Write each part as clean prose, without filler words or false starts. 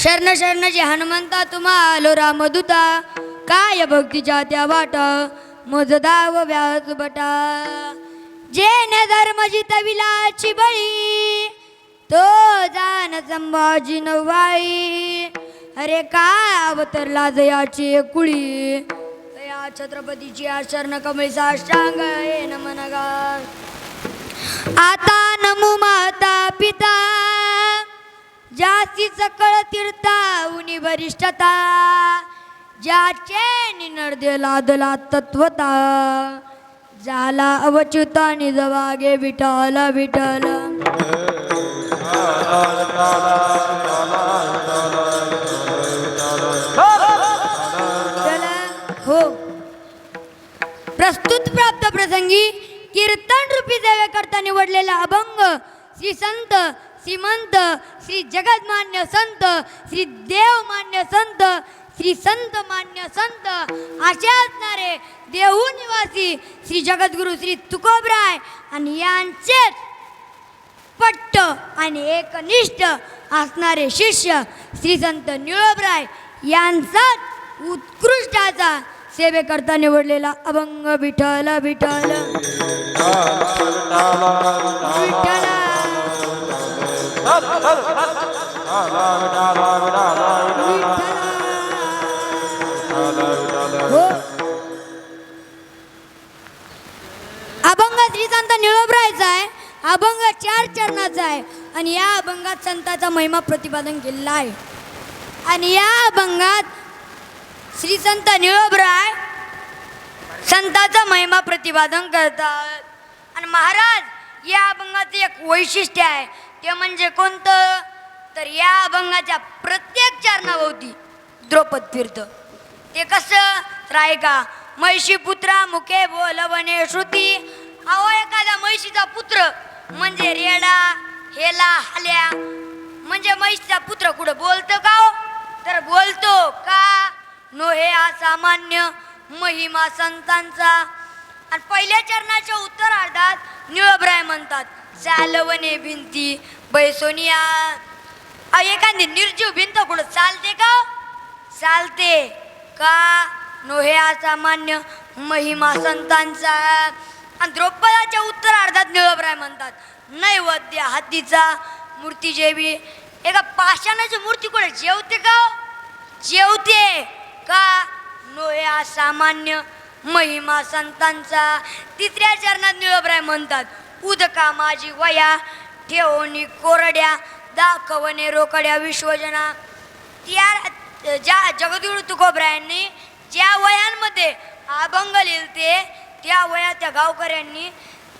शरण शरण जे हनुमंता तुम्हा रामदूता काय भक्तीच्या त्या वाटा मज दाव व्यास बटा जे न धर्म जितविलाची बळी तो जान संभाजी नवाई अरे काय अवतरला जयाची कुळी या छत्रपतीची शरण कमळी साष्टांग हे नमनगा आता नमो माता पिता जास्ती सकळ तीर्था उनी वरिष्ठता ज्याचे निनर्दे लादला तत्वता झाला अवच्युता निजवागे विठ्ठल विठ्ठल हो प्रस्तुत प्राप्त प्रसंगी कीर्तन रूपी सेवे करता निवडलेला अभंग श्री संत श्रीमंत श्री जगतमान्य संत श्री देवमान्य संत श्री संत मान्य संत असे असणारे देहू निवासी श्री जगद्गुरु श्री तुकोबराय आणि यांचेच पट्ट आणि एकनिष्ठ असणारे शिष्य श्री संत निळोबराय यांचा उत्कृष्टाचा सेवेकरता निवडलेला अभंग विठ्ठल विठ्ठल विठ्ठल हो अभंग श्री संत निळोबरायचा आहे. अभंग 4 चरणाचा आहे आणि या अभंगात संताचा महिमा प्रतिपादन केलेला आहे. आणि या अभंगात श्री संत निळोबराय संताचा महिमा प्रतिपादन करतात. आणि महाराज या अभंगाचे एक वैशिष्ट्य आहे ते म्हणजे कोणतं तर या अभंगाच्या प्रत्येक चरणाभोवती द्रौपद फिरतं. ते कसं तर ऐका म्हैशी पुत्रा मुखे बोलवणे श्रुती अहो एखादा म्हैशीचा पुत्र म्हणजे रेडा हेला हाल्या म्हणजे म्हैशीचा पुत्र कुठं बोलतो का हो तर बोलतो का नो हे असामान्य महिमा संतांचा. आणि पहिल्या चरणाच्या उत्तरार्धात निळोबराय म्हणतात चालवणे भिंती बैसोनिया एखादी निर्जीव भिंत कुठं चालते का चालते का नो हे असामान्य महिमा संतांचा. आणि द्रौपदाच्या उत्तरार्धात निळोबराय म्हणतात नैवेद्य हातीचा मूर्ती जेवी एका पाषाणाची मूर्ती कुठे जेवते का जेवते का नो हे असामान्य महिमा संतांचा. तिसऱ्या चरणात निळोबराय म्हणतात उदका माझी वया ठेवणी कोरड्या दाखवणे रोकड्या विश्वजना. त्या ज्या जगद्गुरु तुकोबरायांनी ज्या वयांमध्ये अभंग लिहिलते त्या वया त्या गावकऱ्यांनी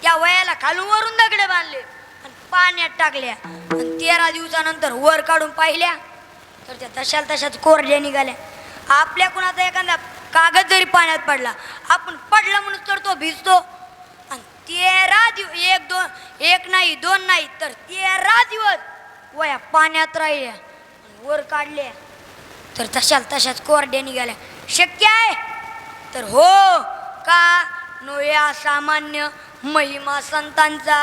त्या वयाला खालून वरून दगडे बांधले आणि पाण्यात टाकल्या आणि 13 दिवसानंतर वर काढून पाहिल्या तर त्या तशाच कोरड्या निघाल्या. आपल्या कुणाचा एखादा कागद जरी पाण्यात पडला आपण पडला म्हणून तर तो भिजतो आणि 13 दिवस एक नाही 2 नाही तर 13 दिवस वया पाण्यात राहिल्या वर काढल्या तर तशाच कोरड्या निघाल्या. शक्य आहे तर हो का नो या सामान्य महिमा संतांचा.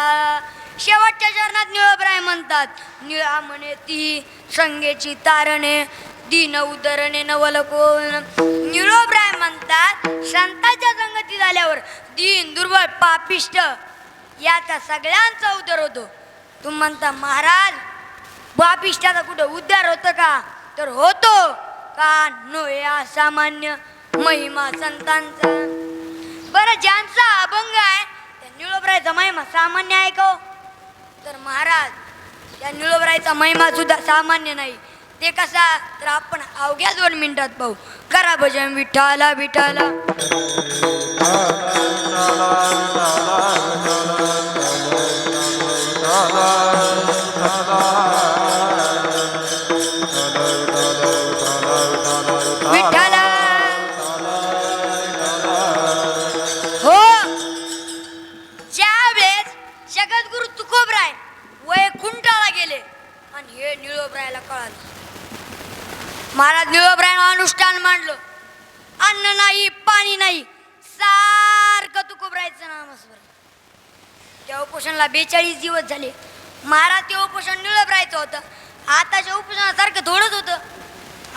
शेवटच्या चरणात निळोबराय म्हणतात निळा म्हणे ती संगेची तारणे दीन उदरणे नवलकोन. निळोबराय म्हणतात संतांच्या संगती झाल्यावर दीन दुर्बळ पापिष्ट याचा सगळ्यांचा उद्धार होतो. तुम्ही म्हणता महाराज पापिष्टाचा कुठं उद्धार होतं का तर होतो का नो या सामान्य महिमा संतांचा. बरं ज्यांचा अभंग आहे त्या निळोबरायचा महिमा सामान्य आहे का तर महाराज त्या निळोबरायचा महिमा सुद्धा सामान्य नाही. ते कसा तर आपण अवघ्या 2 मिनिटात पाहू. करा भजन विठ्ठला विठ्ठला विठ्ठला. हो ज्यावेळेस जगद्गुरु तुकोबराय वैकुंठाला गेले आणि हे निळोबरायला कळालं. महाराज निळोबरायनं अनुष्ठान मांडलं अन्न नाही पाणी नाही सारखं तुकोबरायचं नामस्मरण. त्या उपोषणाला 42 दिवस झाले. महाराज ते उपोषण निळोबरायचं होतं. आताच्या उपोषणासारखं थोडंच होतं.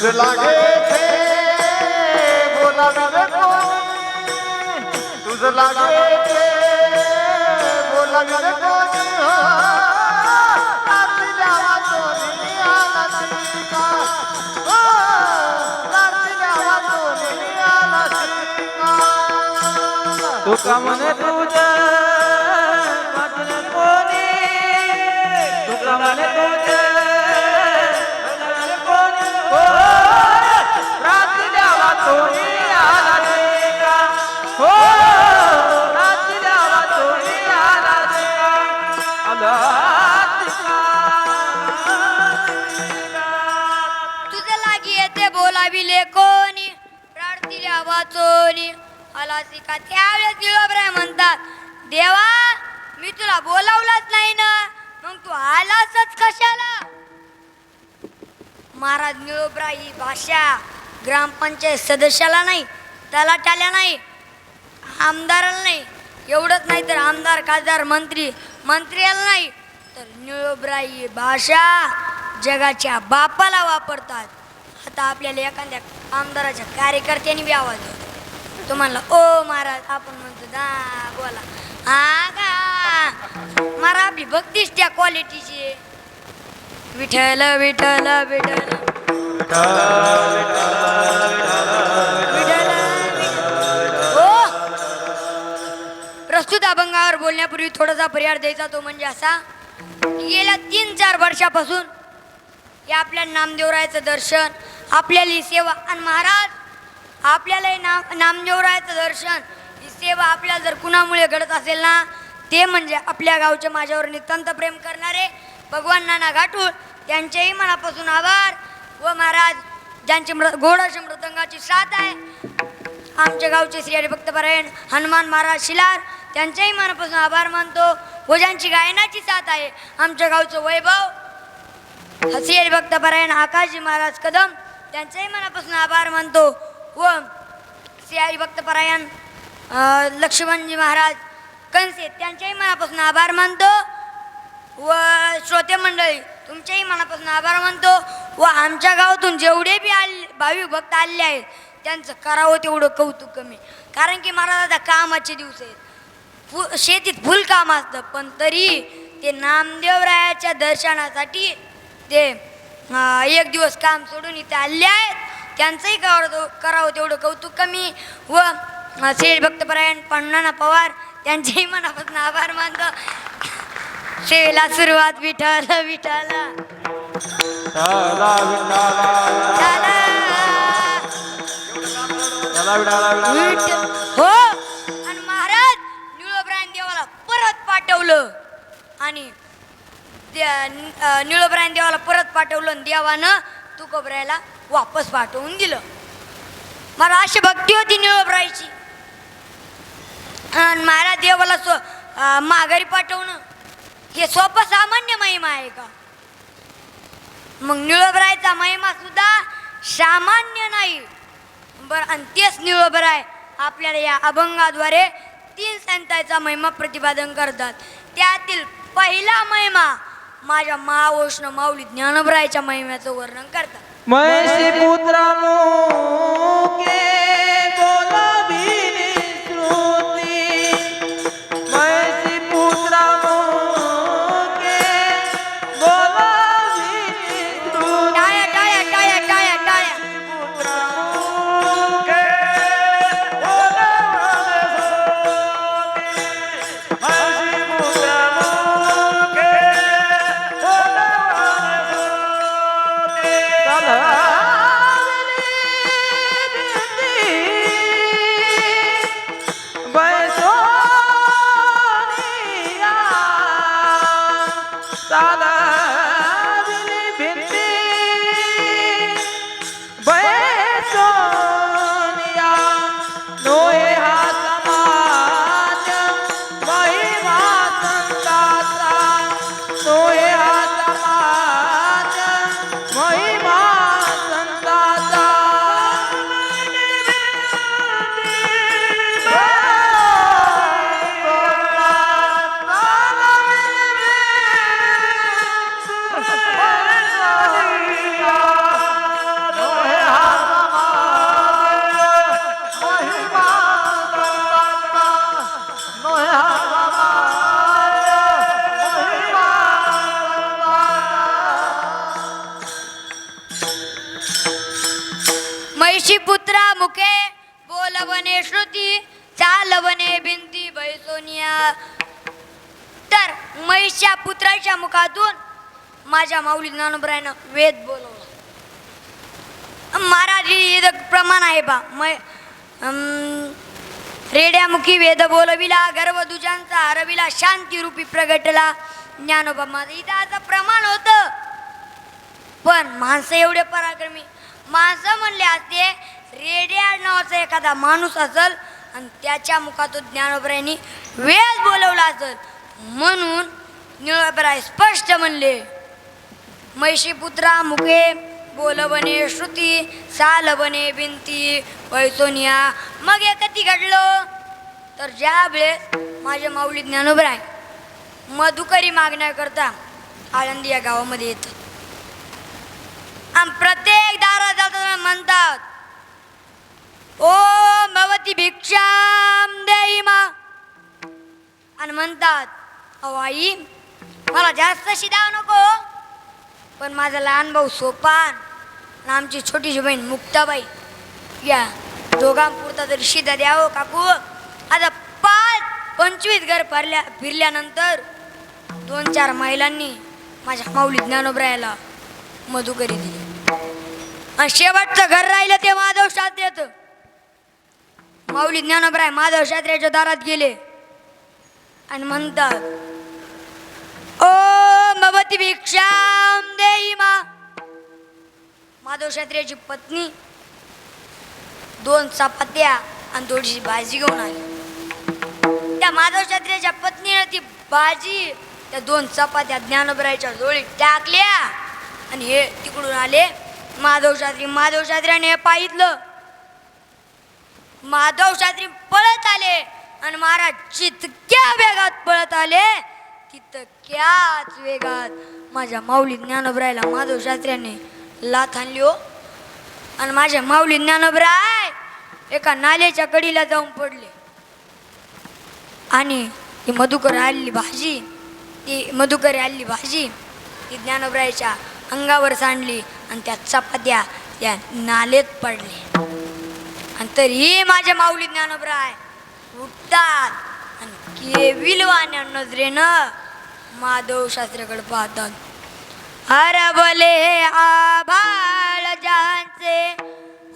तुझ लागे थे बोलावे कोणी तुझ लागे थे बोलावे कोणी हो रात्री द्यावा चोरी आला शिका हो रात्री द्यावा चोरी आला शिका तुका म्हणे तुझ्या वाचन कोणी तुका म्हणे तुझ्या वाचन कोणी हो रात्री द्यावा चोरी आला शिका हो रात्री द्यावा चोरी आला शिका आला शिका. तुझं लागी येते बोलाविले कोणी प्रार्थील्या वाचोनी आला शिका. त्यावेळेस निळोबराय म्हणतात देवा मी तुला बोलावलंच नाही ना मग तू आलासच कशाला. महाराज निळोबराय ही भाषा ग्रामपंचायत सदस्याला नाही तलाट्याला नाही आमदाराला नाही एवढंच नाही तर आमदार खासदार मंत्र्याला नाही तर निळोबराय ही भाषा जगाच्या बापाला वापरतात. आता आपल्याला एखाद्या आमदाराच्या कार्यकर्त्यांनी बी आवाज येतो. तो म्हणला ओ महाराज आपण म्हणतो दा बोला हा का महाराज आपली भक्तीच त्या क्वालिटीची. विठ्ठल विठ्ठल विठ्ठल हो. प्रस्तुत अभंगावर बोलण्यापूर्वी थोडासा पर्याय द्यायचा तो म्हणजे असा की गेल्या 3-4 वर्षापासून या आपल्या नामदेवरायाचं दर्शन आपल्याला सेवा आणि महाराज आपल्याला नामदेवरायाचं दर्शन ही सेवा आपल्याला जर कुणामुळे घडत असेल ना ते म्हणजे आपल्या गावचे माझ्यावर नितांत प्रेम करणारे भगवान नाना घाटूळ त्यांच्याही मनापासून आभार व महाराज ज्यांची गोड अशी मृदंगाची साथ आहे आमच्या गावचे श्री हरिभक्तपरायण हनुमान महाराज शिलार त्यांच्याही मनापासून आभार मानतो व ज्यांची गायनाची साथ आहे आमच्या गावचं वैभव श्री हरिभक्तपरायण आकाशजी महाराज कदम त्यांच्याही मनापासून आभार मानतो व श्री हरिभक्तपरायण लक्ष्मणजी महाराज कंसे त्यांच्याही मनापासून आभार मानतो व श्रोते मंडळी तुमच्याही मनापासून आभार मानतो व आमच्या गावातून जेवढे बी भाविक भक्त आलेले आहेत त्यांचं करावं तेवढं कौतुक कमी कारण की महाराज आता कामाचे दिवस आहेत शेतीत फुल काम असतं पण तरी ते नामदेवरायाच्या दर्शनासाठी ते एक दिवस काम सोडून इथे आले आहेत त्यांचंही करावं तेवढं कौतुक कमी व श्री भक्तपरायण पण्णाना पवार त्यांचेही मनापासून आभार मानतो. शेला सुरुवात विठ्ठल विठ्ठल हो. आणि महाराज निळोबराय देवाला परत पाठवलं आणि निळोबराय देवाला परत पाठवलं आणि देवानं तुकोबरायला वापस पाठवून दिलं. मला अशी भक्ती होती निळोबरायची आणि महाराज देवाला माघारी पाठवणं हे सोपं सामान्य महिमा आहे का. मग निळोबरायचा महिमा सुद्धा सामान्य नाही बरं. आणि तेच निळोबराय आपल्याला या अभंगाद्वारे 3 संतांचा महिमा प्रतिपादन करतात. त्यातील पहिला महिमा माझ्या महावैष्णव माऊली ज्ञानोबरायच्या महिम्याचं वर्णन करतात. महिषी पुत्रा मुके बोलाविली श्रुती महिषी पुत्रा मुके बोलाविली श्रुती टाळ्या टाळ्या टाळ्या टाळ्या टाळ्या. पुत्रा मुके बोलाविली श्रुती महिषी पुत्रा मुके बोलाविली श्रुती मुखे बोलवणे श्रुती चालवणे भिंती बैसोनिया. तर महिषा पुत्राच्या मुखातून माझ्या माऊली ज्ञानोबरायानं वेद बोलवला. महाराज हे प्रमाण आहे बा. रेड्यामुखी वेद बोलविला गर्भदुजांचा हरविला शांती प्रगटला ज्ञानोबा माझं इथं असं प्रमाण होतं. पण माणसं एवढे पराक्रमी माणसं म्हणले असते रेड्या नावाचा एखादा माणूस असेल आणि त्याच्या मुखातून ज्ञानोबरायांनी वेद बोलवला असेल म्हणून ज्ञानोबराय स्पष्ट म्हणले महिषी पुत्रा मुखे बोलवणे श्रुती चालवणे भिंती वैसोनिया. मग हे कधी घडलं तर ज्या वेळेस माझे माऊली ज्ञानोबराय मधुकरी मागण्याकरता आळंदी या गावामध्ये येतात आणि प्रत्येक दारात जाताना म्हणतात ओम भवती भिक्षाम देई मा. आणि म्हणतात अहो आई मला जास्त शिदाव नको पण माझा लहान भाऊ सोपान आणि आमची छोटीशी बहीण मुक्ताबाई या दोघांपुरता तरी शिदा द्यावं काकू. आता 25 घर फिरल्यानंतर 2-4 महिलांनी माझ्या माऊली ज्ञानोबरायाला मधुकरी दिली आणि शेवटचं घर राहिलं ते माधव शास्त्र्याचं. माऊली ज्ञानोबराय माधव शास्त्र्याच्या दारात गेले आणि म्हणतात ओम भवती भिक्षाम देई मा. माधव शास्त्र्याची पत्नी 2 चपात्या आणि थोडीशी भाजी घेऊन आली. त्या माधव शास्त्र्याच्या पत्नीने ती भाजी त्या 2 चपात्या ज्ञानोबरायच्या जोळीत टाकल्या आणि हे तिकडून आले माधव शास्त्र्याने हे पाहितलं. माधव शास्त्री पळत आले आणि महाराज जितक्या वेगात पळत आले तितक्याच वेगात माझ्या माऊली ज्ञानोबरायला माधव शास्त्र्याने लाथ आणली हो. आणि माझ्या माऊली ज्ञानोबराय एका नाल्याच्या कडीला जाऊन पडले आणि ती मधुकर आलेली भाजी ती ज्ञानोबरायच्या अंगावर सांडली आणि त्या चपात्या त्या नालेत पडले. आणि तरीही माझ्या माऊली ज्ञानोबराय उठतात आणि केविलवाण्या नजरेनं माधव शास्त्रीकडे पाहतात. हरवले आभाळ ज्यांचे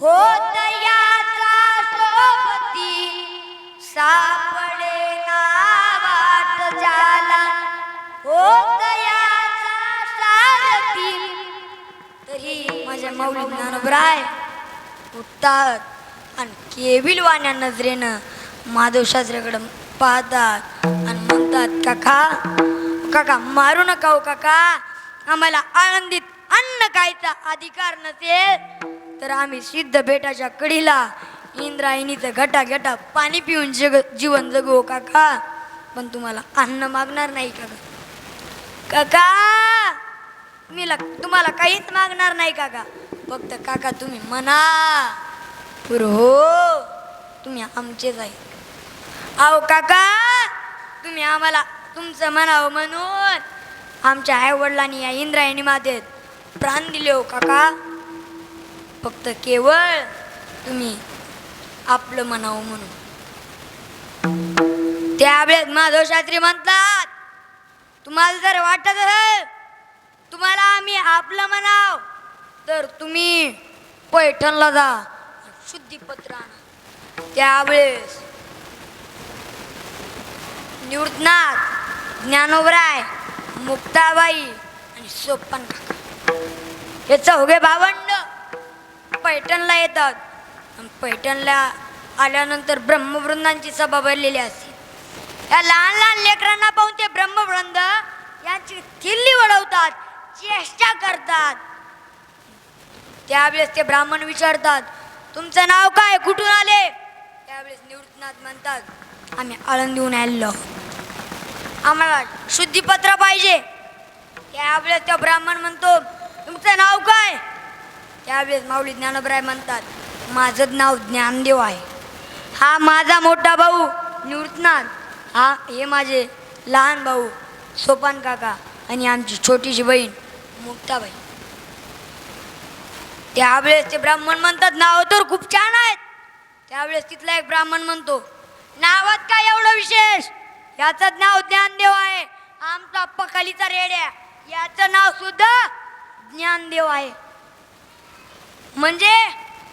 होत याचा सोबती सापडे ना वाट ज्याला होत याचा सारथी. तरी माझ्या माऊली ज्ञानोबराय उठतात आणि केविलवाण्या नजरेनं माधव शास्त्रीकडे पाहतात आणि म्हणतात काका मारू नका हो काका. आम्हाला आळंदीत अन्न खायचा अधिकार नसेल तर आम्ही सिद्ध बेटाच्या कडीला इंद्रायणीचं घटा पाणी पिऊन जीवन जगू काका. पण तुम्हाला अन्न मागणार नाही काका. तुम्हाला काहीच मागणार नाही काका. फक्त काका तुम्ही म्हणा हो तुम्ही आमचेच आहे. अहो काका तुम्ही आम्हाला तुमचं म्हणावं म्हणून आमच्या आई वडिलांनी या इंद्रायणी मातेत प्राण दिले हो काका. फक्त केवळ तुम्ही आपलं म्हणावं म्हणून. त्यावेळेस माधव शास्त्री म्हणतात तुम्हाला जर वाटत असेल तुम्हाला आम्ही आपलं म्हणाव तर तुम्ही पैठणला जा शुद्धीपत्र आणा. त्यावेळेस निवृत्तनाथ ज्ञानोबराय मुक्ताबाई आणि सोपान काका हे 4 भावंड पैठणला येतात. पैठणला आल्यानंतर ब्रह्मवृंदांची सभा भरलेली असते. या लहान लेकरांना पाहून ते ब्रह्मवृंद यांची थिल्ली वळवतात चेष्टा करतात. त्यावेळेस ते ब्राह्मण विचारतात तुमचं नाव काय कुठून आले. त्यावेळेस निवृत्तनाथ म्हणतात आम्ही आळंदीहून आलेलो आम्हाला शुद्धीपत्र पाहिजे. त्यावेळेस त्या ब्राह्मण म्हणतो तुमचं नाव काय. त्यावेळेस माऊली ज्ञानोबराय म्हणतात माझं नाव ज्ञानदेव आहे. हा माझा मोठा भाऊ निवृत्तनाथ. हे माझे लहान भाऊ सोपान काका आणि आमची छोटीशी बहीण मुक्ताबाई. त्यावेळेस ते ब्राह्मण म्हणतात नाव तर खूप छान आहेत त्यावेळेस तिथला एक ब्राह्मण म्हणतो, नावात काय एवढं विशेष, याचं नाव ज्ञानदेव आहे. आमचा पखालीचा रेड्या, याचं नाव सुद्धा ज्ञानदेव आहे. म्हणजे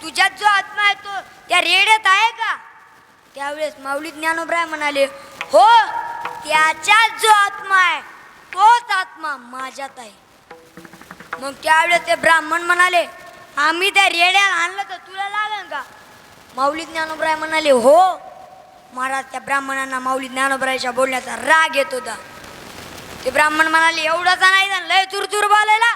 तुझ्यात जो आत्मा आहे तो त्या रेड्यात आहे का? त्यावेळेस माऊली ज्ञानोबराय म्हणाले, हो, त्याच्यात जो आत्मा आहे तोच आत्मा माझ्यात आहे. मग त्यावेळेस ते ब्राह्मण म्हणाले, आम्ही त्या रेड्याला आणलं तर तुला लागेल का? माऊली ज्ञानोबराय म्हणाले, हो. महाराज त्या ब्राह्मणांना माऊली ज्ञानोबरायच्या बोलण्याचा राग येत होता. ते ब्राह्मण म्हणाले, एवढाचा नाही झालं, लय चुरचुर बोलायला.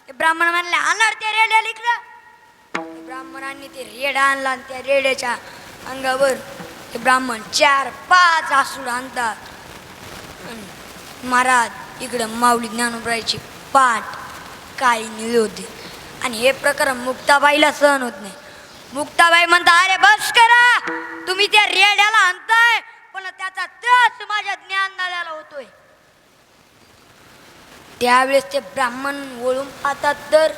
ते ब्राह्मण म्हणाले, आणणार त्या रेड्याला इकडं. ब्राह्मणांनी ते रेडा आणला आणि त्या रेड्याच्या अंगावर ते ब्राह्मण 4-5 आसूड आणतात. महाराज इकडं माऊली ज्ञानोबरायची पाठ काळी निळी होती. आणि हे प्रकरण मुक्ताबाईला सहन होत नाही. मुक्ताबाई म्हणता, अरे बस करा, तुम्ही त्या रेड्याला आणताय पण त्याचा त्रास माझ्या ज्ञानदादाला होतोय. त्यावेळेस ते ब्राह्मण वळून पाहतात तर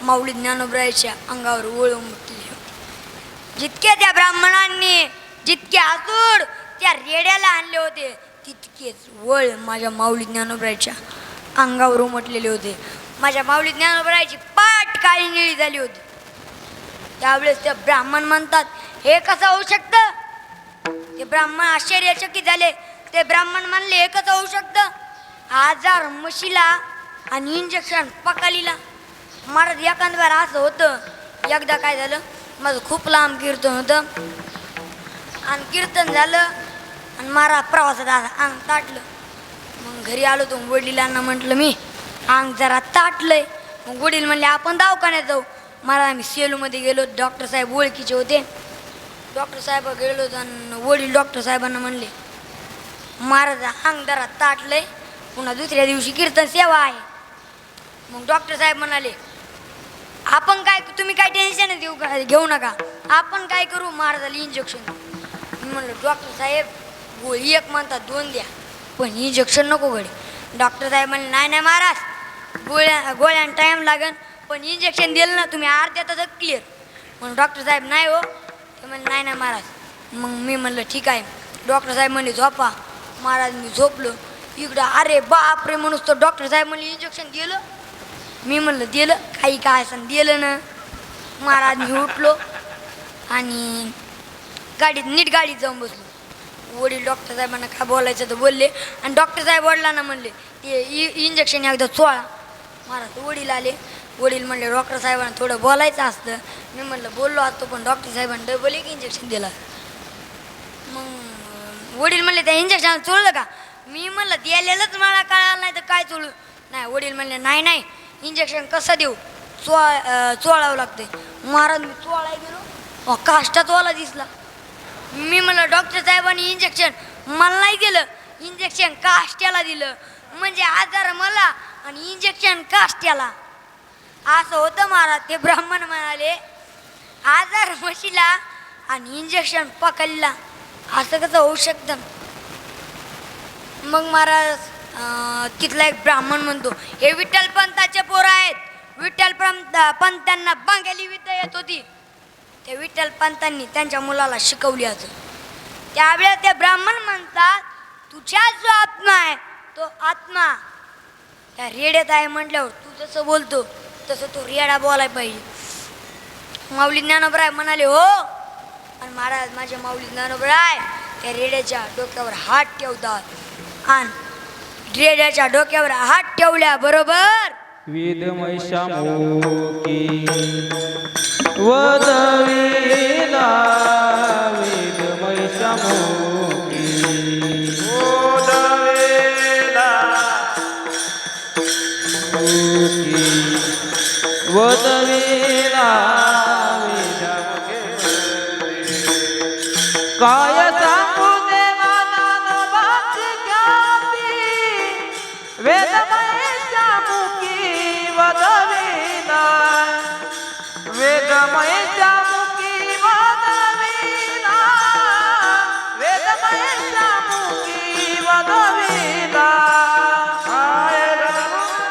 माऊली ज्ञानोबरायच्या अंगावर वळ उमटली होती. जितके त्या ब्राह्मणांनी जितके आसूड त्या रेड्याला आणले होते तितकेच वळ माझ्या माऊली ज्ञानोबरायच्या अंगावर उमटलेले होते. माझ्या माऊली ज्ञानोबरायची पाठ काळी निळी झाली होती. त्यावेळेस ते ब्राह्मण म्हणतात, हे कसं होऊ शकतं? ते ब्राह्मण आश्चर्यचकित झाले. ते ब्राह्मण म्हणले, हे कसं होऊ शकतं? आजार म्हशीला आणि इंजेक्शन पकालीला. महाराज एखाद्या वेळा असं होतं. एकदा काय झालं, माझं खूप लांब कीर्तन होतं आणि कीर्तन झालं आणि महाराज प्रवासात अंग ताटलं. मग घरी आलो तो वडिलांना म्हटलं, मी अंग जरा ताटलंय. मग वडील म्हणले, आपण दवाखान्यात जाऊ. महाराज आम्ही सेलूमध्ये गेलो. डॉक्टर साहेब ओळखीचे होते. डॉक्टर साहेब गेलो आणि वडील डॉक्टर साहेबांना म्हणले, महाराज अंग जरा ताटलंय, पुन्हा दुसऱ्या दिवशी कीर्तन सेवा आहे. मग डॉक्टर साहेब म्हणाले, आपण काय, तुम्ही काय टेन्शन घेऊ नका, आपण काय करू, महाराजाला इंजेक्शन. मी म्हणलं, डॉक्टर साहेब गोळी एक म्हणतात 2 द्या, पण इंजेक्शन नको घडे. डॉक्टर साहेब म्हणले, नाही नाही महाराज, गोळ्यानं टाईम लागेल, पण इंजेक्शन दिलं ना तुम्ही अर्ध्या तासात क्लिअर. म्हणून डॉक्टर साहेब नाही हो. ते म्हणले, नाही नाही महाराज. मग मी म्हणलं, ठीक आहे. डॉक्टर साहेब म्हणले, झोपा. महाराज मी झोपलो. इकडं अरे बापरे म्हणून तो डॉक्टर साहेब म्हणले, इंजेक्शन दिलं. मी म्हणलं, दिलं काही काय असं दिलं ना. महाराज मी उठलो आणि नीट गाडीत जाऊन बसलो. वडील डॉक्टर साहेबांना काय बोलायचं तर बोलले आणि डॉक्टर साहेब वडिलांना म्हणले, ते इंजेक्शन एकदा चोळा. महाराज वडील आले. वडील म्हणले, डॉक्टर साहेबांना थोडं बोलायचं असतं. मी म्हणलं, बोललो असतो, पण डॉक्टर साहेबांना डबल एक इंजेक्शन दिलं. मग वडील म्हणले, त्या इंजेक्शन चोळलं का? मी म्हणलं, द्यायलाच मला कळालं नाही तर काय चोळू. नाही, वडील म्हणले, नाही नाही, इंजेक्शन कसं देऊ, चोळावं लागते. महाराज मी चोळाय गेलो, काष्टात वाला दिसला. मी म्हणलं, डॉक्टर साहेबांनी इंजेक्शन मला नाही दिलं, इंजेक्शन काष्ट्याला दिलं. म्हणजे आजार मला आणि इंजेक्शन काष्ट्याला. असं होतं महाराज. ते ब्राह्मण म्हणाले, आजार म्हशीला आणि इंजेक्शन पकडला, असं कसं होऊ शकतं? मग महाराज तिथला एक ब्राह्मण म्हणतो, हे विठ्ठल पंताचे पोरं आहेत. विठ्ठल पंतांना बांगेली विद्या येत होती. त्या विठ्ठल पंतांनी त्यांच्या मुलाला शिकवली असं. त्यावेळेस ते ब्राह्मण म्हणतात, तुझ्यात जो आत्मा आहे तो आत्मा त्या रेड्यात आहे. म्हटल्यावर तू जसं बोलतो तसं तो रेडा बोलायला पाहिजे. माऊली ज्ञानोबराय म्हणाले, हो. आणि महाराज माझे माऊली ज्ञानोबराय त्या रेड्याच्या डोक्यावर हात ठेवतात आणि रेड्याच्या डोक्यावर हात ठेवल्याबरोबर वेदमैशामुखी वदविला वेदमैशामुखी वदविला वदविला काय सांगू देवा ज्ञानोबाची ख्याती वेदमैशामुखी वदविला वेदमैशामुखी वदविला वेदमैशामुखी वदविला वेदमैशामुखी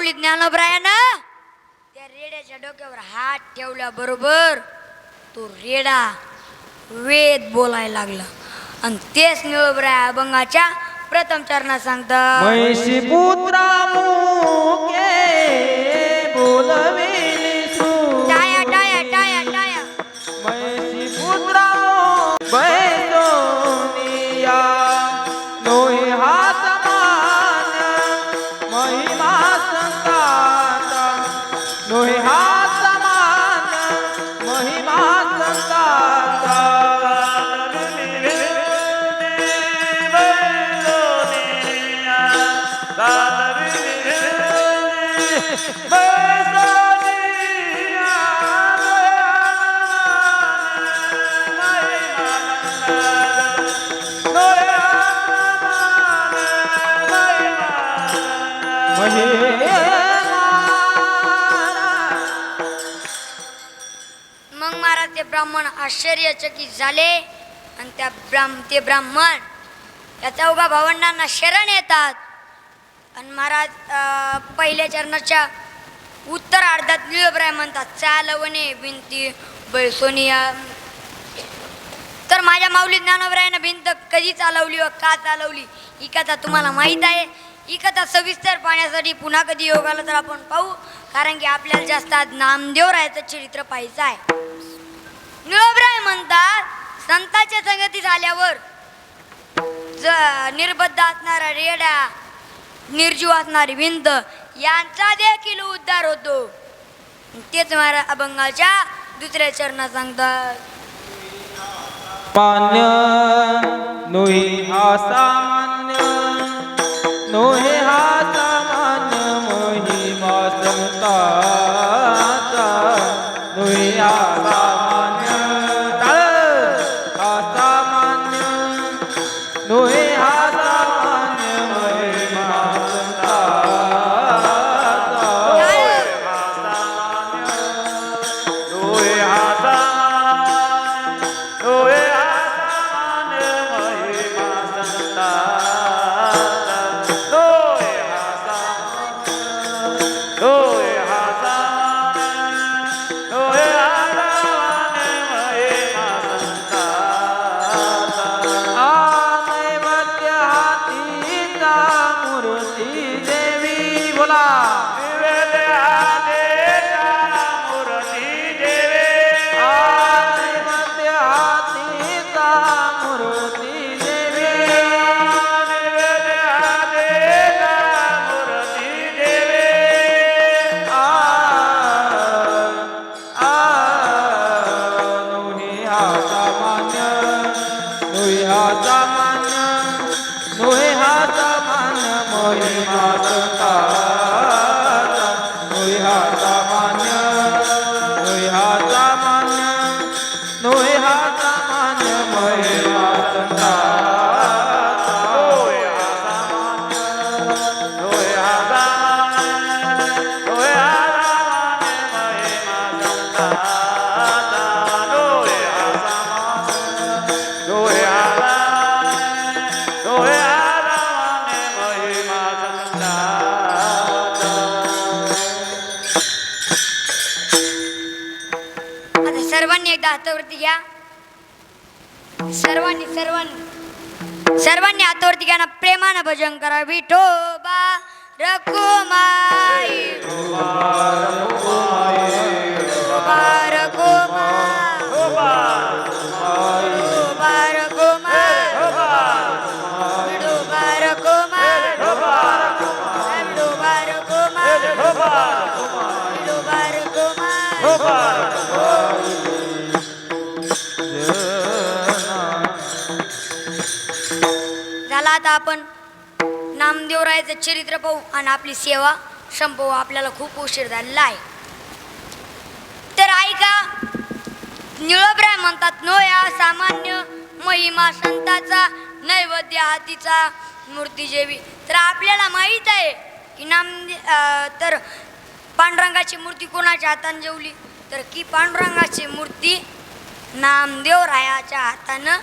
माऊली ज्ञानोबरायानं त्या रेड्याच्या डोक्यावर हात ठेवल्याबरोबर तो रेडा वेद बोलायला लागला आणि तेच निळोबराया अभंगाच्या प्रथम चरणात सांगतात. महिषी पुत्रा मुके बोलविली सू टाया टाया टाया टाया. महिषी पुत्रा बैसोनिया नोही हात मान महिमा संताचा नोही हात मान महिमा संताचा मग महाराज ते ब्राह्मण आश्चर्यचकित झाले आणि ते ब्राह्मण या चौघा भावंडांना शरण येतात आणि महाराज पहिल्या चरणाच्या उत्तरार्धात निळोबराय म्हणतात चालवणे भिंती बैसोनिया. तर माझ्या माऊली ज्ञानोबरायानं भिंत कधी चालवली व का चालवली ही कथा तुम्हाला माहीत आहे. ही कथा सविस्तर पाहण्यासाठी पुन्हा कधी योग आला तर आपण पाहू, कारण की आपल्याला जास्त आज नामदेवरायाचं चरित्र पाहायचं आहे. निळोबराय म्हणतात संतांच्या संगतीत आल्यावर निर्बद्ध असणारा रेडा निर्जीव असणारी भिंत यांचा देखील उद्धार होतो. तेच महाराज अभंगाच्या दुसऱ्या चरणात सांगतात. मान्य नोही हा सामान्य नोहे हा सामान्य महिमा संताचा नोहे हा सामान्य हा सामान्य नोहे हा सामान्य महिमा संताचा नोहे हा सर्वांनी एकदा हातावरती घ्या. सर्वांनी हातावरती घ्या ना, प्रेमानं भजन करा. विठोबा रखुमाई झाला. आता आपण नामदेवरायाचं चरित्र पाहू आणि आपली सेवा संपवू. आपल्याला खूप उशीर झालेला आहे. तर ऐका, निळोबराय म्हणतात नो या सामान्य महिमा संताचा नैवेद्य हातीचा मूर्ती जेवी. तर आपल्याला माहीत आहे की तर पांडुरंगाची मूर्ती कोणाच्या हाताने जेवली, तर की पांडुरंगाची मूर्ती नामदेवरायाच्या हातानं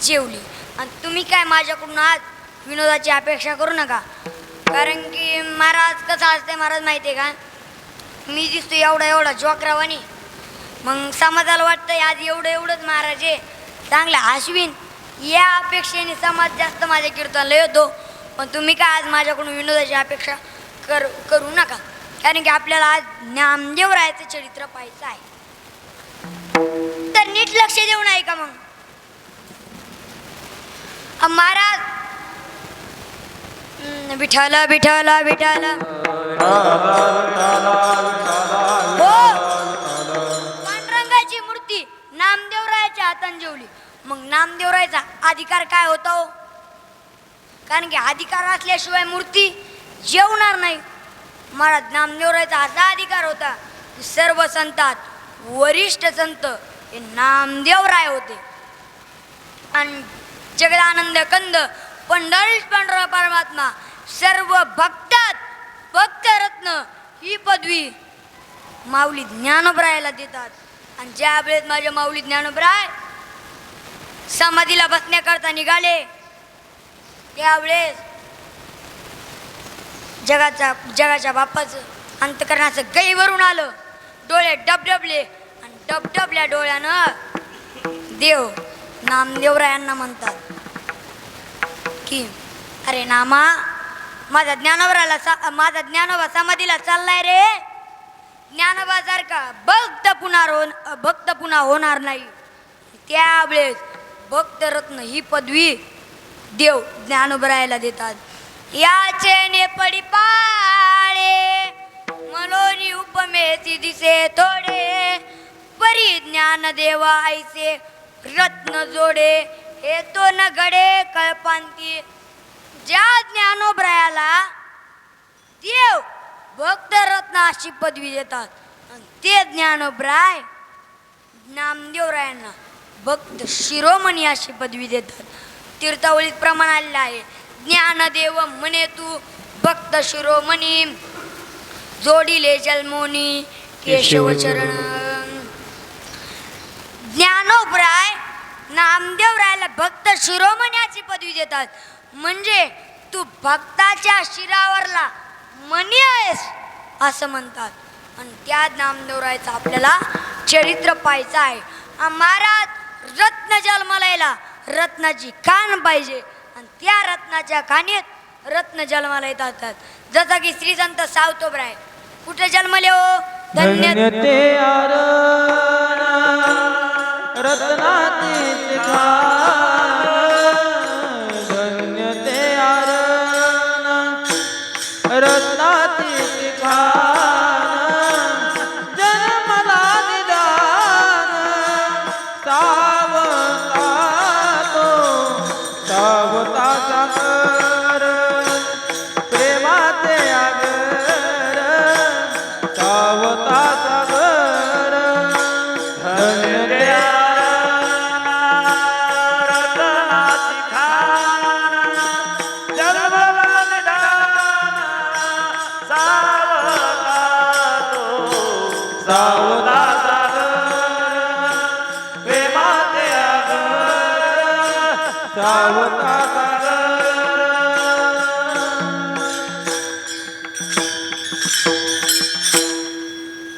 जेवली. आणि तुम्ही काय माझ्याकडून आज विनोदाची अपेक्षा करू नका. कारण की महाराज कसं असते महाराज माहिती आहे का, मी दिसतो एवढा जोकरावानी, मग समाजाला वाटतं आज एवढंच महाराज आहे चांगला आश्विन, या अपेक्षेने समाज जास्त माझ्या कीर्तनाला येतो. पण तुम्ही काय आज माझ्याकडून विनोदाची अपेक्षा करू नका, कारण की आपल्याला आज नामदेव रायाचं चरित्र पाहायचं आहे. तर नीट लक्ष देऊन ऐका मग. महाराज विठ्ठल विठ्ठल विठ्ठल हो, पांडुरंगाची मूर्ती नामदेवरायाच्या हातान जेवली. मग नामदेवरायाचा अधिकार काय होता हो? कारण की अधिकार असल्याशिवाय मूर्ती जेवणार नाही. महाराज नामदेवरायाचा असा अधिकार होता की सर्व संतात वरिष्ठ संत हे नामदेवराय होते. आणि जगदानंद कंद पंढरीश पांडुरंग परमात्मा सर्व भक्तात भक्तरत्न ही पदवी माऊली ज्ञानोबरायाला देतात. आणि ज्या वेळेस माझ्या माऊली ज्ञानोबराय समाधीला बसण्याकरता निघाले, त्यावेळेस जगाच्या बापाचं अंतकरणाचं गैवरून आलं, डोळे डबडबले आणि डबडबल्या डोळ्यानं देव नामदेवरायांना म्हणतात की अरे नामा, माझा ज्ञानोबा समाधीला चाललाय रे. ज्ञानोबा सारखा भक्त पुन्हा होणार नाही. त्यावेळेस भक्तरत्न ही पदवी देव ज्ञानोबरायाला देतात. याचे ने पडी पाळे मनोनी उपमेती दिसे थोडे, परी ज्ञान देवा आईचे रत्न जोडे, हे तो न घडे कळपांती. ज्या ज्ञानोबरायाला देव भक्तरत्न अशी पदवी देतात, आणि ते ज्ञानोबराय नामदेवरायांना भक्त शिरोमणी अशी पदवी देतात. तीर्थावळीत प्रमाण आलेलं आहे, ज्ञानदेव म्हणे तू भक्त शिरोमणी, जोडिले जन्मोनी केशव चरण. ज्ञानोबराय नामदेवरायाला भक्त शिरोमण्याची पदवी देतात, म्हणजे तू भक्ताच्या शिरावरला मणी आहेस असं म्हणतात. आणि त्या नामदेवरायाचं आपल्याला चरित्र पाहायचं आहे. महाराज रत्न जन्माला यायला रत्नाची खाण पाहिजे, आणि त्या रत्नाच्या खाणीत रत्न जन्माला येतात. जसं की श्री संत सावतोबराय कुठे जन्मले हो? धन्य ते आरण रत्नातीत खाण, धन्य ते आरण रत्नातीत खाण, जन्मला निदान सावता सागर, प्रेमाचे आगर सावता सागर. धन्य ते रत्नाची खाण, जन्मला निदान सावता सावता सागर, प्रेमाचे आगर सावता सागर.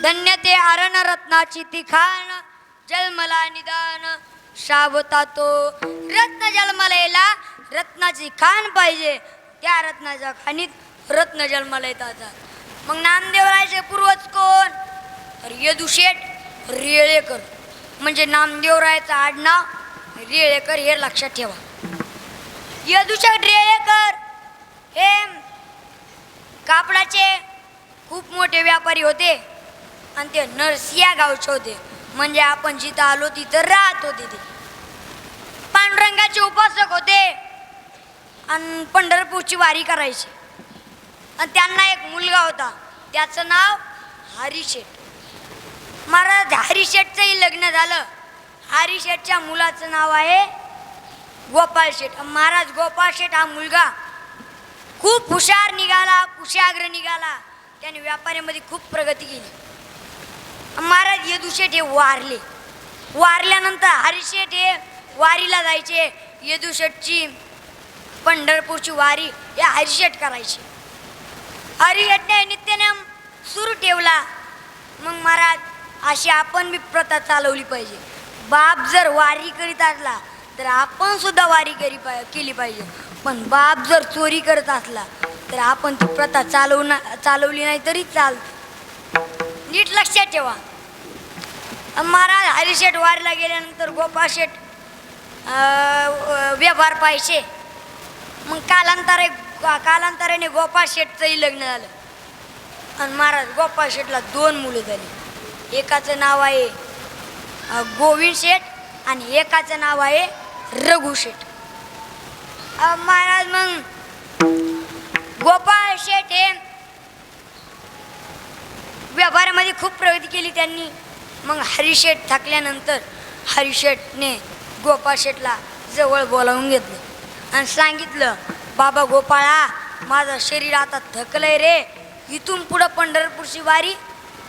धन्य ते आरण रत्नाची ती खाण, जन्मला निदान सावता तो. रत्न जन्माला यायला रत्नाची खाण पाहिजे, त्या रत्नाच्या खाणीत रत्न जन्माला येतात. मग नामदेवरायाचे पूर्वज कोण? तर यदुशेठ रेळेकर, म्हणजे नामदेवरायाचं आडनाव रेळेकर हे लक्षात ठेवा. यदुशेठ रेळेकर हे कापडाचे खूप मोठे व्यापारी होते, आणि ते नरसिया गावचे होते, म्हणजे आपण जिथं आलो तिथं राहत होते. ते पांडुरंगाचे उपासक होते आणि पंढरपूरची वारी करायची. आणि त्यांना एक मुलगा होता, त्याचं नाव हरिशेठ. महाराज हरिशेठचंही लग्न झालं. हरिशेठच्या मुलाचं नाव आहे गोपाळ शेठ. महाराज गोपाळ शेठ हा मुलगा खूप हुशार निघाला, कुशाग्र निघाला. त्याने व्यापारामध्ये खूप प्रगती केली. महाराज यदुशेठ हे वारले. वारल्यानंतर हरिशेठ हे वारीला जायचे. यदुशेठची पंढरपूरची वारी हे हरिशेठ करायची. हरिशेठने नित्यनेम सुरू ठेवला. मग महाराज अशी आपण बी प्रथा चालवली पाहिजे. बाप जर वारी करीत असला तर आपण सुद्धा वारी केली पाहिजे. पण बाप जर चोरी करत असला तर आपण ती प्रथा चालवली नाही तरी चालते. नीट लक्षात ठेवा. महाराज हरिशेठ वारीला गेल्यानंतर गोपाळ शेठ व्यवहार पाहिजे. मग कालांतराने गोपाळ शेठचंही लग्न झालं. आणि महाराज गोपाळ शेठला 2 मुलं झाली. एकाचं नाव आहे गोविंद शेठ आणि एकाचं नाव आहे रघु शेठ. महाराज मग गोपाळ शेठ हे व्यवहारामध्ये खूप प्रगती केली त्यांनी. मग हरिशेठ थकल्यानंतर हरिशेठने गोपाळ शेठला जवळ बोलावून घेतलं आणि सांगितलं, बाबा गोपाळा, माझं शरीर आता थकलंय रे, इथून पुढं पंढरपूरची वारी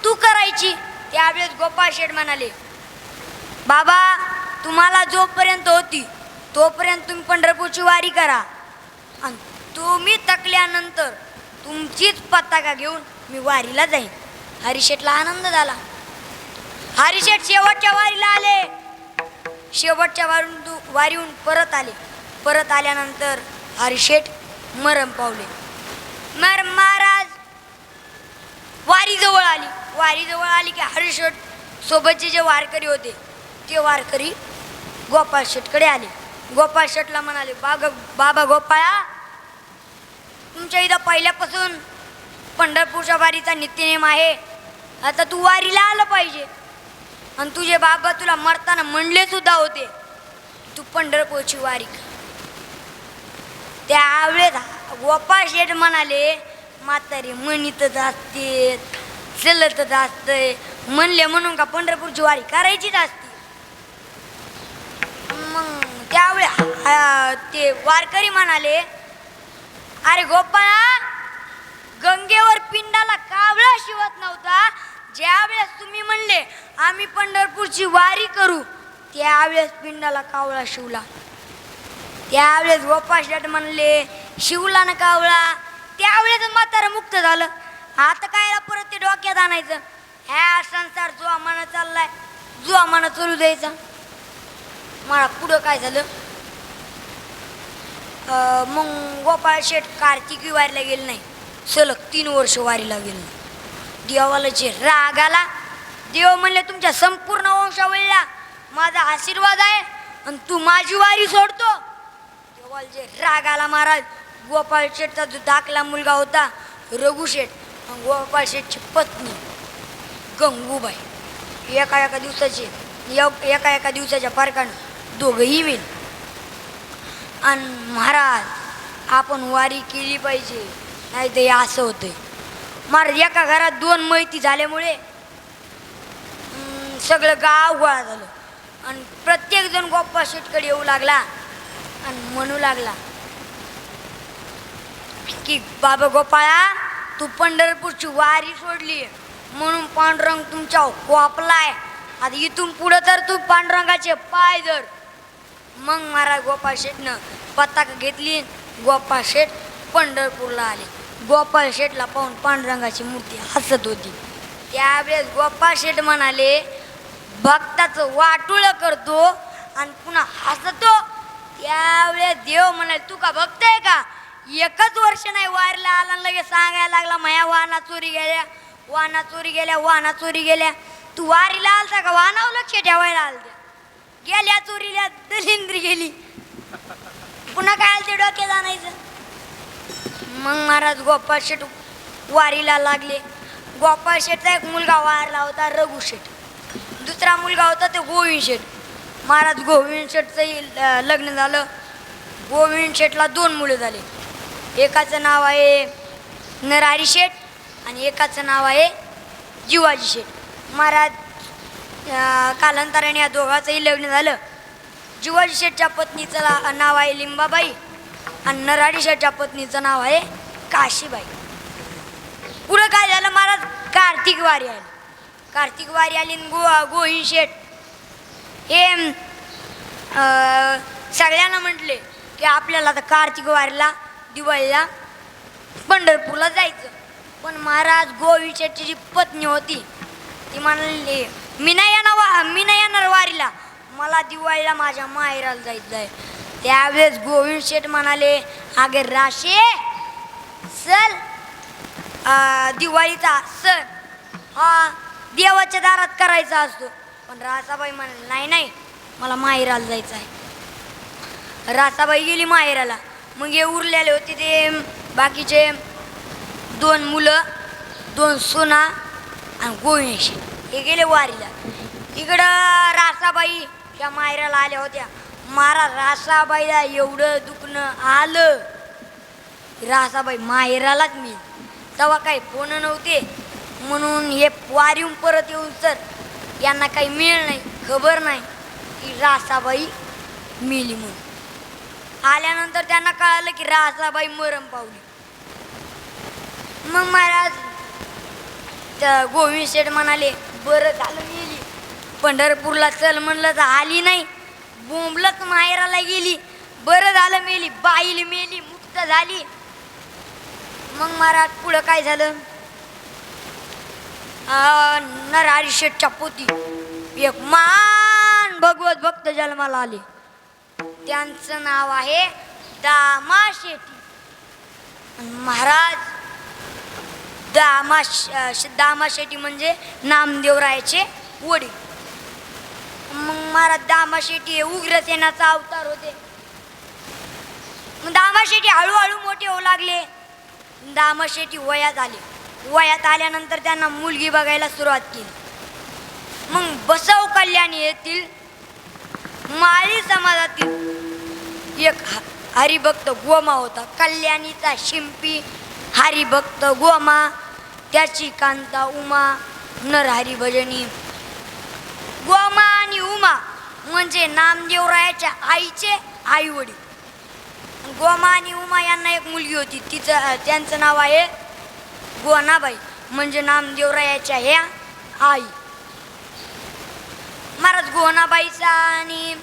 तू करायची. त्यावेळेस गोपाळ शेठ म्हणाले, बाबा तुम्हाला जोपर्यंत होती तोपर्यंत तुम्ही पंढरपूरची वारी करा आणि तुम्ही थकल्यानंतर तुमचीच पताका घेऊन मी वारीला जाईन. हरिशेठला आनंद झाला. हरिशेठ शेवटच्या वारीला आले. शेवटच्या वारीहून परत आल्यानंतर हरिशेठ मरण पावले. महाराज वारी जवळ आली की हरिशेठ सोबतचे जे वारकरी होते ते वारकरी गोपाळ शेठकडे आले. गोपाळ शेठला म्हणाले, बाबा गोपाळा, तुमच्या इथं पहिल्यापासून पंढरपूरच्या वारीचा नित्यनेम आहे. आता तू वारीला आलं पाहिजे. आणि तुझे बाबा तुला मरताना म्हणले सुद्धा होते तू पंढरपूरची वारी कर. त्यावेळेस गोपाळ शेठ म्हणाले, म्हातारी म्हणीतच असते, चलतच असतंय, म्हणले म्हणून का पंढरपूरची वारी करायचीच असते. मग त्यावेळेस ते वारकरी म्हणाले, अरे गोपाळा, गंगेवर पिंडाला कावळा शिवत नव्हता. ज्यावेळेस तुम्ही म्हणले आम्ही पंढरपूरची वारी करू त्यावेळेस पिंडाला कावळा शिवला. त्यावेळेस गोपाळ शेठ म्हणले, शिवला ना कावळा. त्यावेळेस म्हातारं मुक्त झालं. आता काय परत ते डोक्यात आणायचं. ह्या संसार जो आम्हाला चाललाय, जो आम्हाला चालू द्यायचा. मला पुढं काय झालं, मग गोपाळ शेठ कार्तिकी वारीला गेले नाही. सलग 3 वर्ष वारीला गेले. देवाला जे राग आला. देव म्हणले, तुमच्या संपूर्ण वंशावळीला माझा आशीर्वाद आहे आणि तू माझी वारी सोडतो. देवाला जे राग आला. महाराज गोपाळ शेठचा जो धाकला मुलगा होता रघु शेठ, गोपाळ शेठची पत्नी गंगूबाई एका दिवसाच्या फरकानं दोघंही वेल. आणि महाराज आपण वारी केली पाहिजे, नाही तर असं होतंय. महाराज एका घरात 2 मैती झाल्यामुळे सगळं गाव गोळा झालं आणि प्रत्येक जण गोपाळ शेठकडे येऊ लागला आणि म्हणू लागला की बाबा गोपाळा, तू पंढरपूरची वारी सोडली म्हणून पांडुरंग तुमच्या कोपलाय. आता इथून पुढं तर तू पांडुरंगाचे पाय धर. मग महाराज गोपाळ शेठनं पताका घेतली. गोपाळ शेठ पंढरपूरला आले. गोपाळ शेठला पाहून पांडुरंगाची मूर्ती हसत होती. त्यावेळेस गोपाळ शेठ म्हणाले, भक्ताचं वाटुळं करतो आणि पुन्हा हसतो. त्यावेळेस देव म्हणाले, तू का भक्त आहे का? 1च वर्ष नाही वारीला आला लगेच सांगायला लागला, माया वाहना चोरी गेल्या. तू वारीला आलता का? वाहनावर लक्ष ठेवायला आलते. गेल्या चोरीला दलिंद्री गेली. पुन्हा काय आलते डोक्यात आणायचं. मग महाराज गोपाळ शेठ वारीला लागले. गोपाळ शेठचा एक मुलगा वारला होता रघु शेठ. दुसरा मुलगा होता ते गोविंद शेठ. महाराज गोविंद शेठचंही लग्न झालं. गोविंद शेठला 2 मुलं झाले. एकाचं नाव आहे नरहरी शेठ आणि एकाचं नाव आहे जिवाजी शेठ. महाराज कालांतराने या दोघांचंही लग्न झालं. जिवाजी शेठच्या पत्नीचं नाव आहे लिंबाबाई आणि नरहरी शेठच्या पत्नीचं नाव आहे काशीबाई. पुढं काय झालं महाराज, कार्तिक वारी आली. गोविंद शेठ हे सगळ्यांना म्हटले की आपल्याला आता कार्तिक वारीला दिवाळीला पंढरपूरला जायचं. पण महाराज गोविंद शेट्टी जी पत्नी होती ती म्हणाली मी नाही येणार वारीला, मला दिवाळीला माझ्या माहेराला जायचं आहे. त्यावेळेस गोविंद शेठ म्हणाले अगे राशे चल, दिवाळीचा सण हा देवाच्या दारात करायचा असतो. पण रासाबाई म्हणाले नाही नाही मला माहेराला जायचं आहे. रासाबाई गेली माहेराला. मग हे उरलेले होते ते बाकीचे 2 मुलं, 2 सुना आणि गोविंद शेठ हे गेले वारीला. इकडं रासाबाई त्या माहेराला आल्या होत्या. महाराज रासाबाईला एवढं दुखणं आलं, रासाबाई माहेरालाच मिळेल. तेव्हा काही फोन नव्हते म्हणून हे वारीहून परत येऊन सर यांना काही मिळ नाही, खबर नाही की रासाबाई मिली म्हणून. आल्यानंतर त्यांना कळालं की रासाबाई मरण पावली. मग महाराज त्या गोविंद शेठ म्हणाले बरं झालं गेली, पंढरपूरला चल म्हणलं तर आली नाही, बोंबलत माहेराला गेली, बरं झालं मेली, बाईल मेली, मुक्त झाली. मग महाराज पुढं काय झालं, नरहरी शेठच्या पोती एक महान भगवत भक्त जन्माला आले. त्यांचं नाव आहे दामा शेट्टी. महाराज दामा शेट्टी म्हणजे नामदेवरायाचे वडील. मग महाराज दामा शेट्टी हे उग्रसेनाचा अवतार होते. मग दामा शेट्टी हळूहळू मोठे होऊ लागले. दामा शेट्टी वयात आले. वयात आल्यानंतर त्यांना मुलगी बघायला सुरुवात केली. मग बसव कल्याणी येथील माळी समाजातील एक हरिभक्त गोमा होता. कल्याणीचा शिंपी हरिभक्त गोमा, त्याची कांता उमा, नरहरी भजनी. गोमा आणि उमा म्हणजे नामदेवरायाच्या आईचे आई वडील. गोमा आणि उमा यांना एक मुलगी होती, त्यांचं नाव आहे गोनाबाई म्हणजे नामदेवरायाच्या ह्या आई. महाराज गोनाबाईचा आणि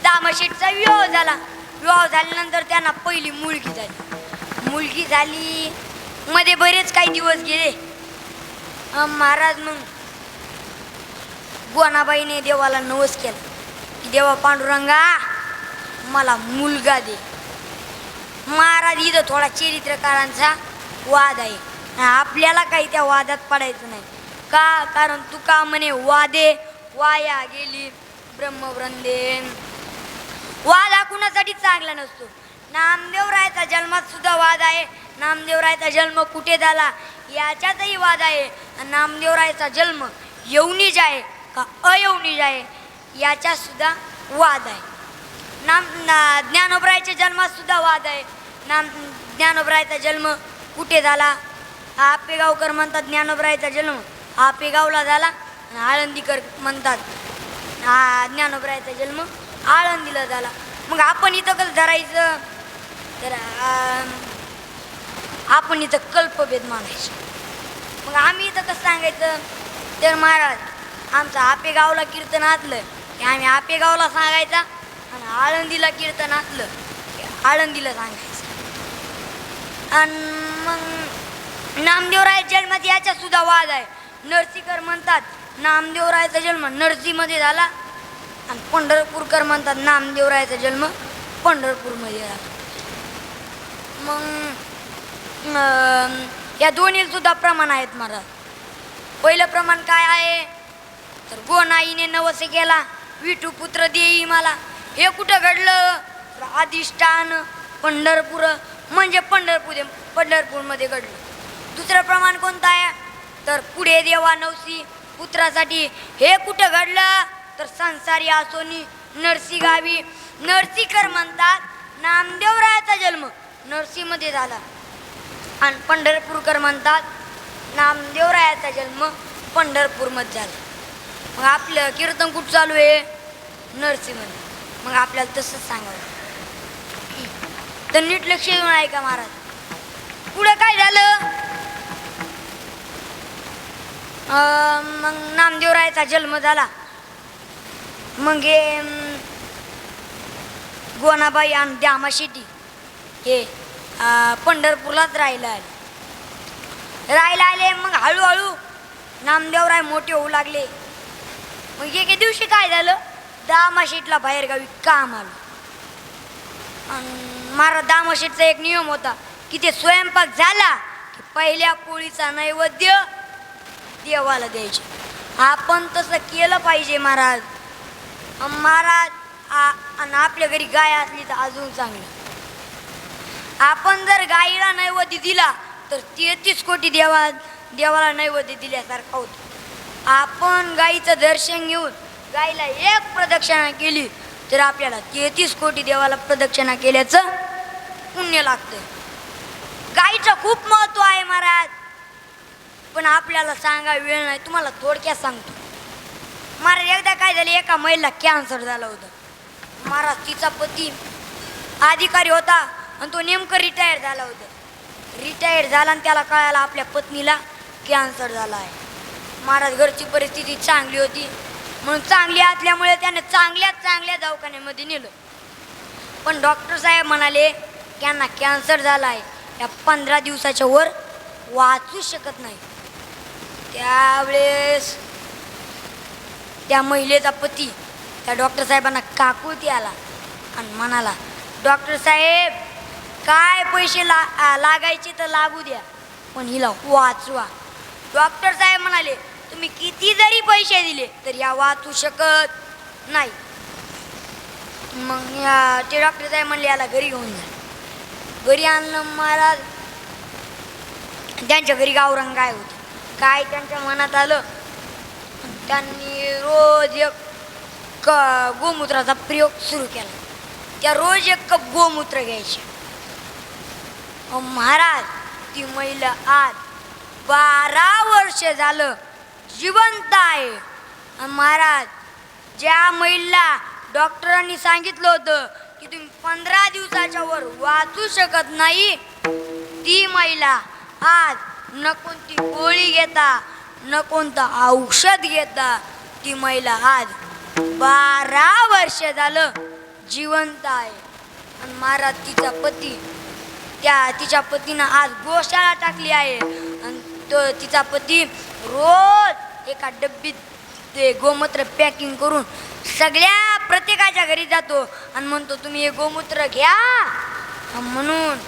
दामाशेठचा विवाह झाला. विवाह झाल्यानंतर त्यांना पहिली मुलगी झाली. मध्ये बरेच काही दिवस गेले. महाराज मग गोनाबाईने देवाला नवस केला की देवा पांडुरंगा मला मुलगा दे. महाराज इथं थोडा चरित्रकारांचा वाद आहे, आपल्याला काही त्या वादात पडायचं नाही. का कारण तुका म्हणे वादे वाया गेली ब्रह्मवृंदे. वाद हा कुणासाठी चांगला नसतो. नामदेवरायाचा जन्मात सुद्धा वाद आहे. नामदेवरायाचा जन्म कुठे झाला याच्यातही वाद आहे. नामदेवरायाचा जन्म यवनीज आहे का अयवनीज आहे याच्यात सुद्धा वाद आहे. ज्ञानोबरायाच्या जन्मात सुद्धा वाद आहे. ज्ञानोबरायाचा जन्म कुठे झाला, आपेगावकर म्हणतात ज्ञानोबरायाचा जन्म आपेगावला झाला, आळंदीकर म्हणतात ज्ञानोबरायाचा जन्म आळंदीला झाला. मग आपण इथं कसं धरायचं तर आपण इथं कल्पभेद मानायचं. मग आम्ही इथं कसं सांगायचं तर महाराज आमचं आपेगावला कीर्तन आतलं की आम्ही आपेगावला सांगायचा आणि आळंदीला कीर्तन आतलं की आळंदीला सांगायचं. आणि मग नामदेवरायाच्या जन्मात याचा सुद्धा वाद आहे. नरसीकर म्हणतात नामदेवरायाचा जन्म नरसीमध्ये झाला आणि पंढरपूरकर म्हणतात नामदेवरायाचा जन्म पंढरपूरमध्ये झाला. मग या दोन्ही सुद्धा प्रमाण आहेत महाराज. पहिलं प्रमाण काय आहे तर गोनाईने नवस केला विठू पुत्र देई मला. हे कुठं घडलं तर अधिष्ठान पंढरपूर म्हणजे पंढरपूरमध्ये घडलं. दुसरं प्रमाण कोणतं आहे तर पुढे देवा नवसी पुत्रासाठी. हे कुठं घडलं तर संसारी आसोनी नरसी गावी. नरसीकर म्हणतात नामदेवरायाचा जन्म नरसीमध्ये झाला आणि पंढरपूरकर म्हणतात नामदेवरायाचा जन्म पंढरपूरमध्ये झाला. मग आपलं कीर्तन कुठं चालू आहे नरसीमध्ये. मग आपल्याला तसंच सांगावं तर नीट लक्ष देऊन ऐका महाराज. पुढं काय झालं मग नामदेवरायाचा जन्म झाला. मग हे गोनाबाई आणि दामा शेट्टी हे पंढरपूरलाच राहिलं आहे. राहायला आले. मग हळूहळू नामदेवराय मोठे होऊ लागले. मग एके दिवशी काय झालं, दामाशीटला बाहेरगावी काम आलं. महाराज दामाशीटचा एक नियम होता की ते स्वयंपाक झाला की पहिल्या पोळीचा नैवेद्य देवाला द्यायचे. आपण तसं केलं पाहिजे महाराज. महाराज आणि आपल्या घरी गाय असली तर अजून चांगलं. आपण जर गाईला नैवेद्य दिला तर 33 कोटी देवाला नैवेद्य दिल्यासारखा होतो. आपण गाईचं दर्शन घेऊन गाईला एक प्रदक्षिणा केली तर आपल्याला 33 कोटी देवाला प्रदक्षिणा केल्याचं पुण्य लागतं. गाईचं खूप महत्व आहे महाराज, पण आपल्याला सांगा वेळ नाही. तुम्हाला थोडक्यात सांगतो महाराज. एकदा काय झालं, एका महिला कॅन्सर झाला होता. महाराज तिचा पती अधिकारी होता आणि तो नेमकं रिटायर झाला होता. रिटायर झाला आणि त्याला कळायला आपल्या पत्नीला कॅन्सर झाला आहे. महाराज घरची परिस्थिती चांगली होती म्हणून चांगली असल्यामुळे त्याने चांगल्या दवाखान्यामध्ये नेलं. पण डॉक्टर साहेब म्हणाले त्यांना कॅन्सर झाला आहे, या 15 दिवसाच्या वर वाचू शकत नाही. त्यावेळेस त्या महिलेचा पती त्या डॉक्टर साहेबांना काकुळती आला आणि म्हणाला, डॉक्टर साहेब काय पैसे लागायचे तर लागू द्या, पण हिला वाचवा. डॉक्टर साहेब म्हणाले तुम्ही किती जरी पैसे दिले तर या वाचू शकत नाही. मग ते डॉक्टर साहेब म्हणले याला घरी घेऊन जा. घरी आणलं महाराज. त्यांच्या घरी गावरान गाय होती. काय त्यांच्या मनात आलं, त्यांनी रोज एक गोमूत्राचा प्रयोग सुरू केला. त्या रोज 1 कप गोमूत्र घ्यायचे. महाराज ती महिला आज 12 वर्ष झालं जिवंत आहे. महाराज ज्या महिला डॉक्टरांनी सांगितलं होतं की तुम्ही 15 दिवसाच्या वर वाचू शकत नाही, ती महिला आज न कोणती गोळी घेता न कोणतं औषध घेता ती महिला आज 12 वर्ष झालं जिवंत आहे. आणि महाराज तिच्या पतीनं आज गोशाळा टाकली आहे. आणि तो तिचा पती रोज एका डब्बीत ते गोमूत्र पॅकिंग करून प्रत्येकाच्या घरी जातो आणि म्हणतो तुम्ही हे गोमूत्र घ्या. म्हणून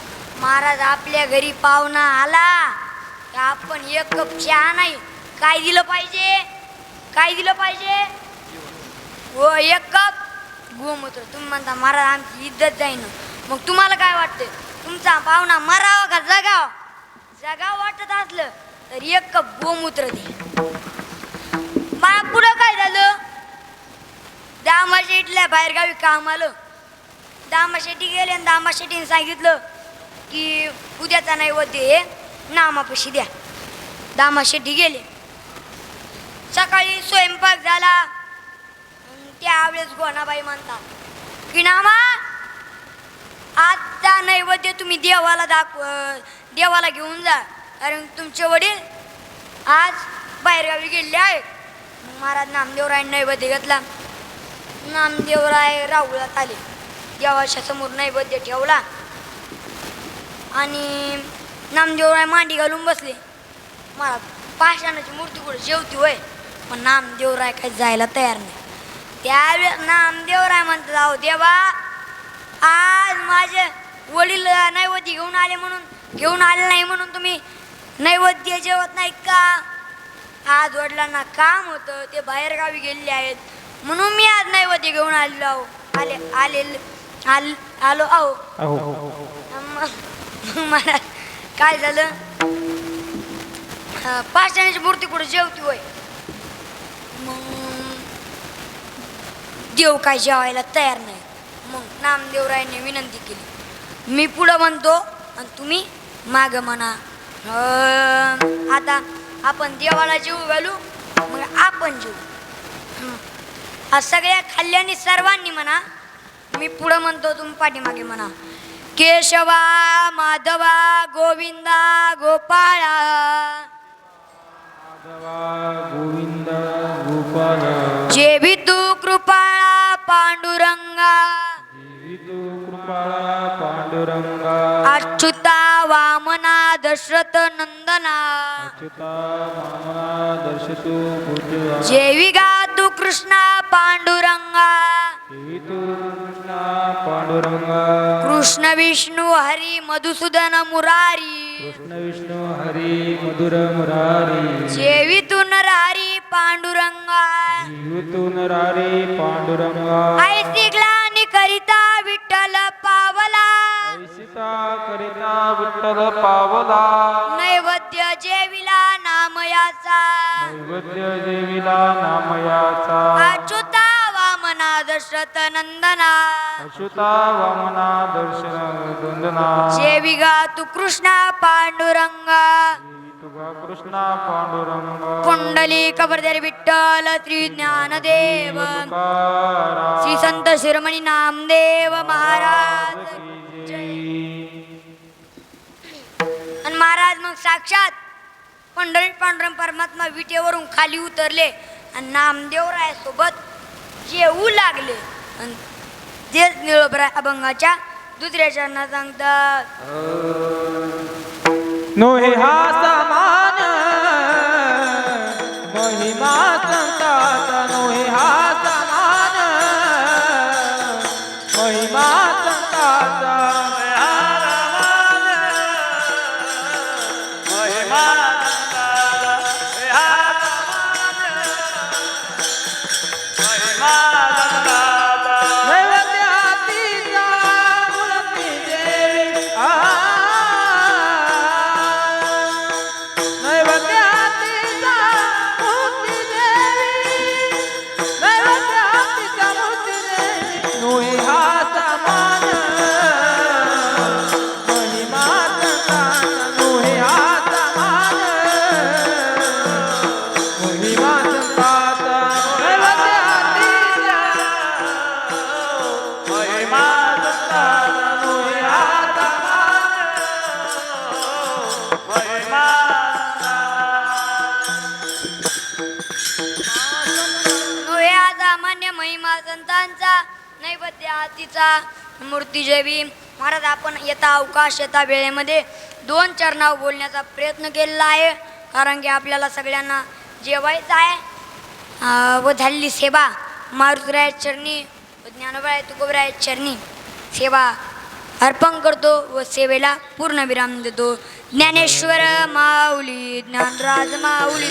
महाराज आपल्या घरी पाहुणा आला तर आपण 1 कप चहा नाही, काय दिलं पाहिजे हो 1 कप गोमूत्र. तुम्ही म्हणता महाराज आमची इज्जत जाईन. मग तुम्हाला काय वाटतं, तुमचा पाहुणा मरावा का जगाव वाटत असलं तर 1 कप गोमूत्र दे. मग पुढं काय झालं, दामाशेठल्या बाहेरगावी काम आलं. दामाशेठी गेले आणि दामाशेठीने सांगितलं की उद्याचा नैवेद्य हे नामापाशी द्या. दामाशेठी गेले. सकाळी स्वयंपाक झाला. त्यावेळेस गोनाबाई म्हणतात की नामा आजचा नैवेद्य तुम्ही देवाला घेऊन जा, कारण तुमचे वडील आज बाहेरगावी गेले आहेत. महाराज नामदेवराय नैवेद्य घेतला. नामदेवराय राहुळात आले. देवाच्या समोर नैवेद्य ठेवला आणि नामदेवराय मांडी घालून बसले. महाराज पाषाणाची मूर्ती कुठे जेवती होय, पण नामदेवराय काही जायला तयार नाही. त्यावेळेस नामदेवराय म्हणतात अहो देवा, आज माझे वडील नैवेद्य घेऊन आले नाही म्हणून तुम्ही नैवेद्य जेवत नाहीत का? आज वडिलांना काम होतं, ते बाहेरगावी गेलेले आहेत म्हणून मी आज नैवेद्य घेऊन आलो आहो. महाराज काय झालं, पाषाणाची मूर्ती कुठे जेवती होय. मग देव काय जेवायला तयार नाही. मग नामदेवरायने विनंती केली, मी पुढं म्हणतो आणि तुम्ही माग म्हणा. आता आपण देवाला जेवू घालू, मग आपण जेवू. आज सगळ्या खाल्ल्याने सर्वांनी म्हणा, मी पुढं म्हणतो तुम्ही पाठीमागे म्हणा. केशवा माधवा गोविंदा गोपाळा, गोविंद गोपाल, जे भी तू कृपाळा पांडुरंगा, कृपाळा पांडुरंगा, अच्युता वामनाद दशरथ नंदना अच्युता वामना दर्शतु पूज्यवा जेविगा तू कृष्णा पांडुरंगा देवितु कृष्णा पांडुरंगा कृष्ण विष्णू हरी मधुसूदन मुरारी कृष्ण विष्णू हरी मधुर मुरारी जेवितू नरहरी पांडुरंगा जीवतु नरारी पांडुरंगा ऐसी ग्लानी करिता विठ्ठल पावला ऐसिता करिता विठ्ठल पावला नैवेद्य जेविला नामयाचा नैवेद्य देवीला नामयाचा अच्युता वामना दशरथ नंदना अच्युता वामना दर्शन वंदना जेविगा तू कृष्णा पांडुरंगा तुगा कृष्णा पांडुरंगा पुंडली कबरदेर विठ्ठल श्री ज्ञानदेव तुकाराम श्री संत शिरोमणी नामदेव महाराज की जय. आणि महाराज मग साक्षात पंढरीत पांडुरंग परमात्मा विटेवरून खाली उतरले आणि नामदेवराय सोबत जेवू लागले आणि तेच निळोबराय अभंगाच्या दुसऱ्या चरणात सांगतात नोहे हा समान महिमा संताचा नोहे हा समान महिमा संताचा नैवेद्यातीचा मूर्ती देवी नैवेद्यातीचा मूर्ती देवी नैवेद्यातीचा मूर्ती देवी नोहे हा समान महिमा संताचा नोहे हा समान महिमा संताचा नैवेद्यातीचा नोहे हा सामान्य महिमा संतांचा नैवेद्य हातीचा मूर्ती जयवी महाराज आपण येता अवकाश येता वेळेमध्ये दोन चरणावर बोलण्याचा प्रयत्न केलेला आहे कारण की आपल्याला सगळ्यांना जेवायचं आहे व झालेली सेवा मारुतीराय चरणी व ज्ञानोबराय तुकोबराय चरणी सेवा अर्पण करतो व सेवेला पूर्ण विराम देतो ज्ञानेश्वर माऊली ज्ञानराज माऊली